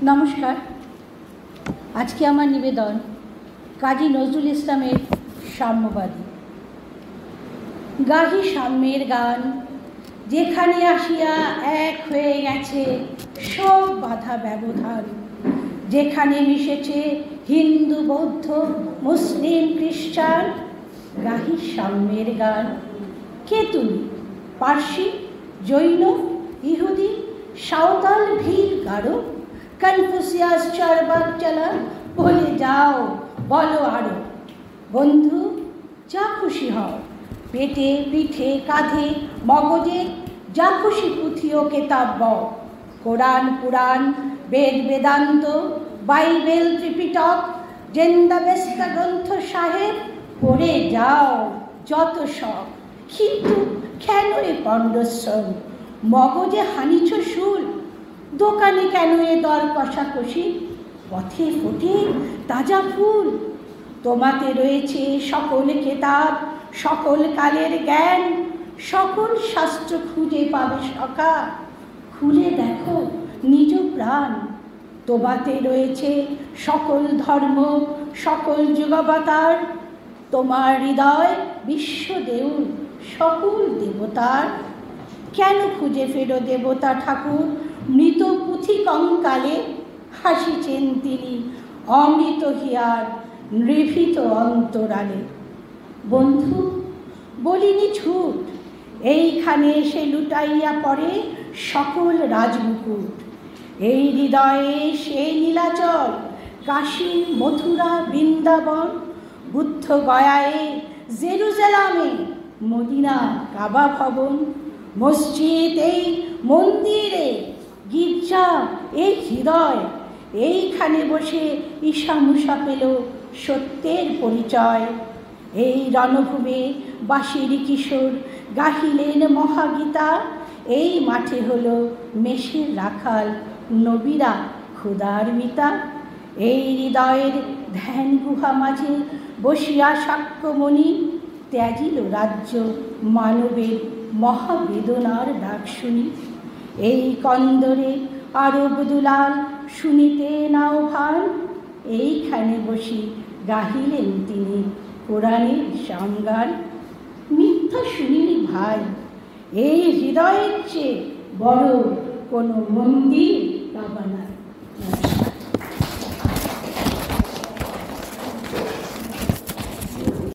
নমস্কার। আজকে আমার নিবেদন কাজী নজরুল ইসলামের সাম্যবাদী। গাহি সাম্যের গান, যেখানে আসিয়া এক হয়ে গেছে সব বাধা ব্যবধান, যেখানে মিশেছে হিন্দু, বৌদ্ধ, মুসলিম, খ্রিস্টান। গাহি সাম্যের গান। কে তুমি? পার্সি, জৈন, ইহুদি, সাঁওতাল, ভিল, গারো, কনফুসিয়াস, চারবাক চালা, বলে যাও, বলো আরো। বন্ধু, যা খুশি হও, পেটে, পিঠে, কাঁধে, মগজে, যা খুশি পুঁথি ও কেতাব বও। কোরআন, পুরাণ, বেদ, বেদান্ত, বাইবেল, ত্রিপিটক, জেন্দাবেস্তা গ্রন্থ সাহেব, পড়ে যাও যত সব। কিন্তু কেন এ পণ্ডশ্রম? মগজে হানিছ শুল, দোকানে কেন এ দর কষাকষি? পথে ফোটে তাজা ফুল, তোমাতে রয়েছে সকল কেতাব, সকল কালের জ্ঞান, সকল শাস্ত্র খুঁজে পাবে সখা। খুলে দেখো নিজ প্রাণ, তোমাতে রয়েছে সকল ধর্ম, সকল যুগাবতার। তোমার হৃদয় বিশ্বদেউল, সকল দেবতার। কেন খুঁজে ফেরো দেবতা ঠাকুর মৃত পুঁথি কঙ্কালে? হাসিছেন তিনি অমৃত হিয়ার নিভৃত অন্তরালে। বন্ধু, বলিনি ছুট, এইখানে এসে লুটাইয়া পড়ে সকল রাজমুকুট। এই হৃদয়ে সেই নীলাচল, কাশী, মথুরা, বৃন্দাবন, বুদ্ধ গয়ায়, জেরুজালামে, মদিনা, কাবা ভবন, মসজিদ এই মন্দিরে, গির্জা এই হৃদয়। এইখানে বসে ঈশা মুসা পেল সত্যের পরিচয়। এই রণভূমে বাঁশির কিশোর গাহিলেন মহাগীতা। এই মাঠে হলো মেষের রাখাল, নবীরা খোদার মিতা। এই হৃদয়ের ধ্যান গুহা মাঝে বসিয়া সাক্ষ্যমণি ত্যাজিল রাজ্য মানবের মহাবেদনার ডাক শুনি। এই কন্দরে আরব দুলাল শুনিতে নাও ভান, এইখানে বসি গাহিলেন তিনি কোরআনের সামগান। মিথ্যা শুনিনি ভাই, এই হৃদয়ের চেয়ে বড় কোনো মন্দির কাবা নাই।